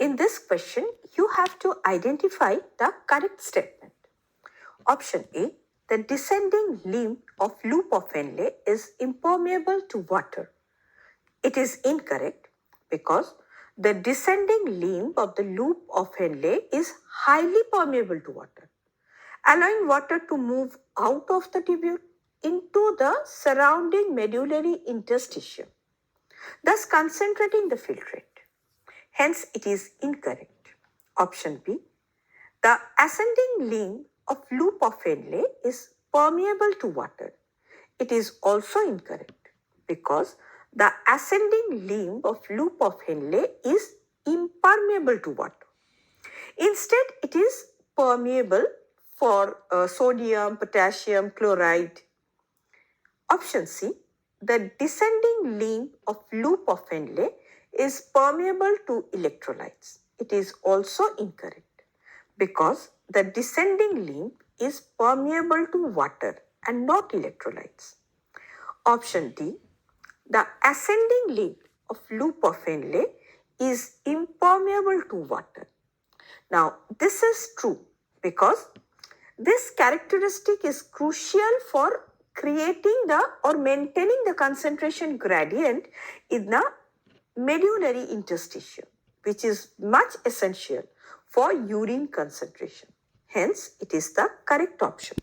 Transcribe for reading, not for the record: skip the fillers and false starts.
In this question, you have to identify the correct statement. Option A, the descending limb of loop of Henle is impermeable to water. It is incorrect because the descending limb of the loop of Henle is highly permeable to water, allowing water to move out of the tubule into the surrounding medullary interstitium, thus concentrating the filtrate. Hence, it is incorrect. Option B, the ascending limb of loop of Henle is permeable to water. It is also incorrect because the ascending limb of loop of Henle is impermeable to water. Instead, it is permeable for sodium, potassium, chloride. Option C, the descending limb of loop of Henle is permeable to electrolytes. It is also incorrect because the descending limb is permeable to water and not electrolytes. Option D, the ascending limb of loop of Henle is impermeable to water. Now, this is true because this characteristic is crucial for creating or maintaining the concentration gradient in the medullary interstitium, which is much essential for urine concentration. Hence, it is the correct option.